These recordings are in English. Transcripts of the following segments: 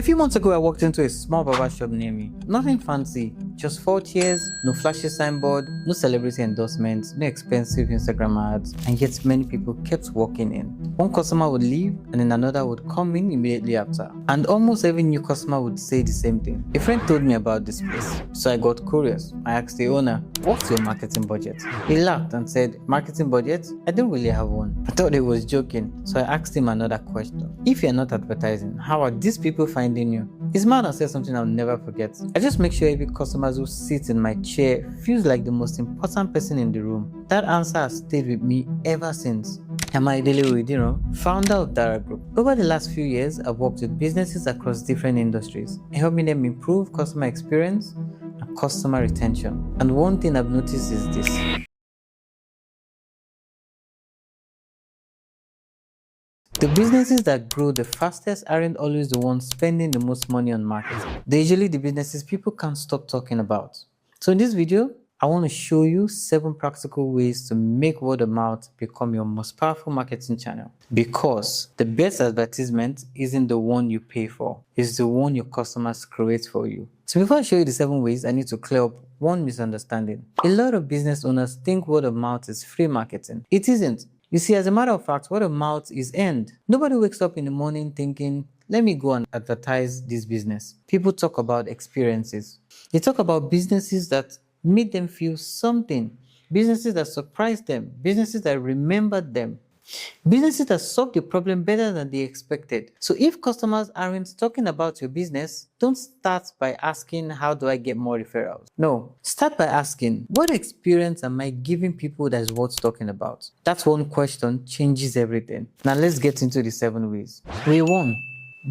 A few months ago, I walked into a small barber shop near me. Nothing fancy, just 4 chairs, no flashy signboard, no celebrity endorsements, no expensive Instagram ads, and yet many people kept walking in. One customer would leave, and then another would come in immediately after. And almost every new customer would say the same thing. A friend told me about this place, so I got curious. I asked the owner, "What's your marketing budget?" He laughed and said, "Marketing budget? I don't really have one." I thought he was joking, so I asked him another question. "If you're not advertising, how are these people finding you?" He smiled and said something I'll never forget. "I just make sure every customer who sits in my chair feels like the most important person in the room." That answer has stayed with me ever since. I'm Idele Uidiro, founder of Dara Group. Over the last few years, I've worked with businesses across different industries, helping them improve customer experience and customer retention. And one thing I've noticed is this. The businesses that grow the fastest aren't always the ones spending the most money on marketing. They're usually the businesses people can't stop talking about. So in this video, I want to show you 7 practical ways to make word of mouth become your most powerful marketing channel. Because the best advertisement isn't the one you pay for, it's the one your customers create for you. So before I show you the 7 ways, I need to clear up one misunderstanding. A lot of business owners think word of mouth is free marketing. It isn't. You see, as a matter of fact, word of mouth is earned. Nobody wakes up in the morning thinking, "Let me go and advertise this business." People talk about experiences. They talk about businesses that made them feel something, businesses that surprised them, businesses that remembered them, businesses that solved the problem better than they expected. So if customers aren't talking about your business, don't start by asking, "How do I get more referrals?" No, start by asking, "What experience am I giving people that is worth talking about?" That one question changes everything. Now let's get into the 7 ways. Way 1.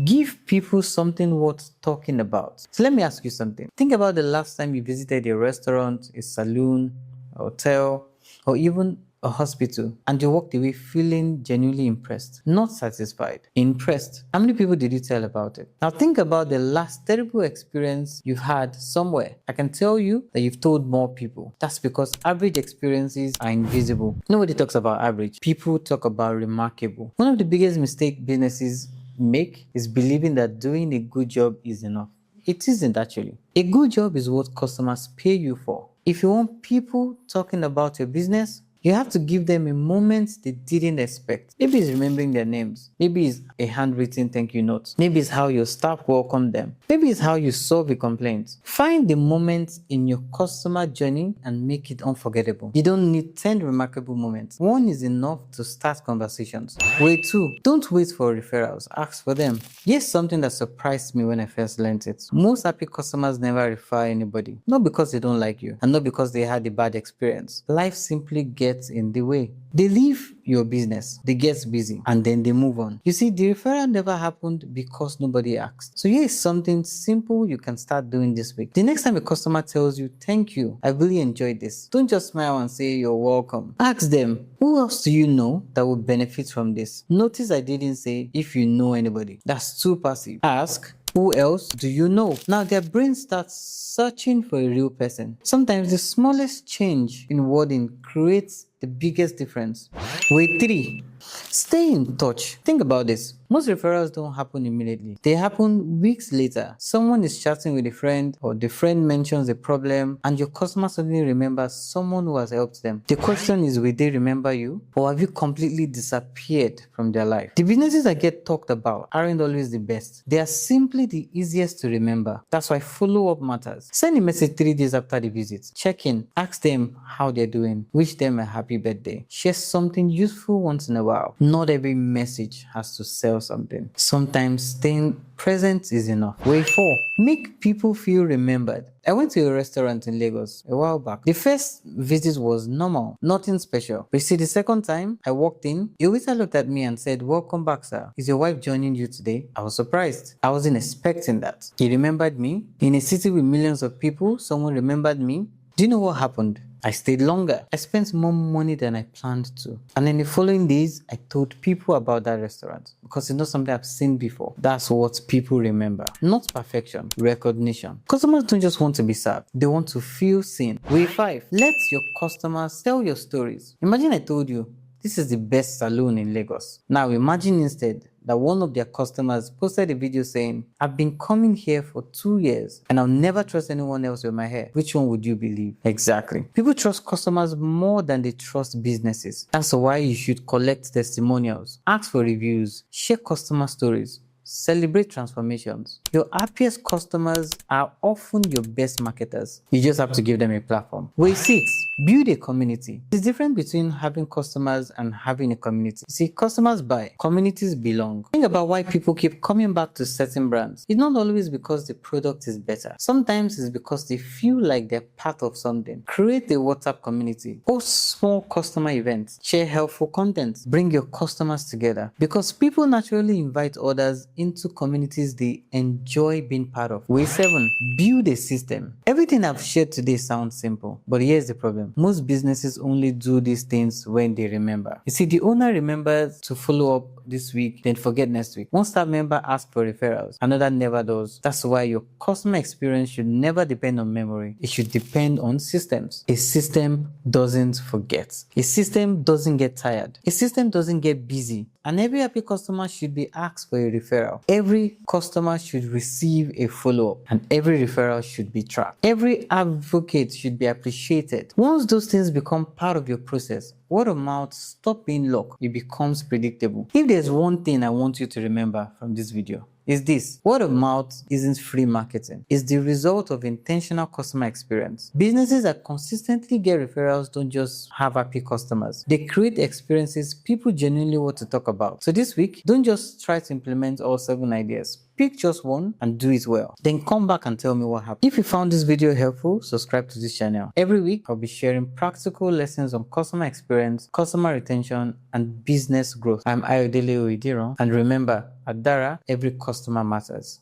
Give people something worth talking about. So let me ask you something. Think about the last time you visited a restaurant, a saloon, a hotel, or even a hospital, and you walked away feeling genuinely impressed, not satisfied, impressed. How many people did you tell about it? Now think about the last terrible experience you've had somewhere. I can tell you that you've told more people. That's because average experiences are invisible. Nobody talks about average. People talk about remarkable. One of the biggest mistakes businesses make is believing that doing a good job is enough. It isn't actually. A good job is what customers pay you for. If you want people talking about your business, you have to give them a moment they didn't expect. Maybe it's remembering their names. Maybe it's a handwritten thank you note. Maybe it's how your staff welcomed them. Maybe it's how you solve a complaint. Find the moments in your customer journey and make it unforgettable. You don't need 10 remarkable moments. One is enough to start conversations. Way 2. Don't wait for referrals. Ask for them. Here's something that surprised me when I first learned it. Most happy customers never refer anybody. Not because they don't like you and not because they had a bad experience. Life simply gets in the way. They leave your business, they get busy, and then they move on. You see, the referral never happened because nobody asked. So here is something simple you can start doing this week. The next time a customer tells you, "Thank you, I really enjoyed this," don't just smile and say you're welcome. Ask them, "Who else do you know that would benefit from this?" Notice I didn't say, "If you know anybody." That's too passive. Ask, "Who else do you know?" Now their brain starts searching for a real person. Sometimes the smallest change in wording creates the biggest difference. Way 3. Stay in touch. Think about this. Most referrals don't happen immediately. They happen weeks later. Someone is chatting with a friend, or the friend mentions a problem, and your customer suddenly remembers someone who has helped them. The question is, will they remember you, or have you completely disappeared from their life? The businesses that get talked about aren't always the best. They are simply the easiest to remember. That's why follow-up matters. Send a message 3 days after the visit. Check in. Ask them how they're doing. Wish them a happy birthday. Share something useful once in a while. Not every message has to sell something. Sometimes staying present is enough. Way 4. Make people feel remembered. I went to a restaurant in Lagos a while back. The first visit was normal, nothing special. But you see, the second time I walked in, a waiter looked at me and said, "Welcome back, sir. Is your wife joining you today?" I was surprised. I wasn't expecting that. He remembered me. In a city with millions of people, someone remembered me. Do you know what happened? I stayed longer. I spent more money than I planned to. And in the following days, I told people about that restaurant because it's not something I've seen before. That's what people remember. Not perfection, recognition. Customers don't just want to be served. They want to feel seen. Way 5. Let your customers tell your stories. Imagine I told you, "This is the best saloon in Lagos." Now imagine instead that one of their customers posted a video saying, "I've been coming here for 2 years and I'll never trust anyone else with my hair." Which one would you believe? Exactly. People trust customers more than they trust businesses. That's why you should collect testimonials, ask for reviews, share customer stories, celebrate transformations. Your happiest customers are often your best marketers. You just have to give them a platform. Way 6. Build a community. There's a difference between having customers and having a community. You see, customers buy, communities belong. Think about why people keep coming back to certain brands. It's not always because the product is better. Sometimes it's because they feel like they're part of something. Create a WhatsApp community. Host small customer events. Share helpful content. Bring your customers together. Because people naturally invite others into communities they enjoy being part of. Way 7. Build a system. Everything I've shared today sounds simple, but here's the problem. Most businesses only do these things when they remember. You see, the owner remembers to follow up this week, then forget next week. One staff member asks for referrals, another never does. That's why your customer experience should never depend on memory. It should depend on systems. A system doesn't forget. A system doesn't get tired. A system doesn't get busy. And every happy customer should be asked for a referral. Every customer should receive a follow-up, and every referral should be tracked. Every advocate should be appreciated. Once those things become part of your process, word of mouth stop being luck. It becomes predictable. If there's one thing I want you to remember from this video, is this: word of mouth isn't free marketing. It's the result of intentional customer experience. Businesses that consistently get referrals don't just have happy customers. They create experiences people genuinely want to talk about. So this week, don't just try to implement all 7 ideas. Pick just one and do it well. Then come back and tell me what happened. If you found this video helpful, subscribe to this channel. Every week, I'll be sharing practical lessons on customer experience, customer retention, and business growth. I'm Ayodele Oediran, and remember, at Dara, every customer matters.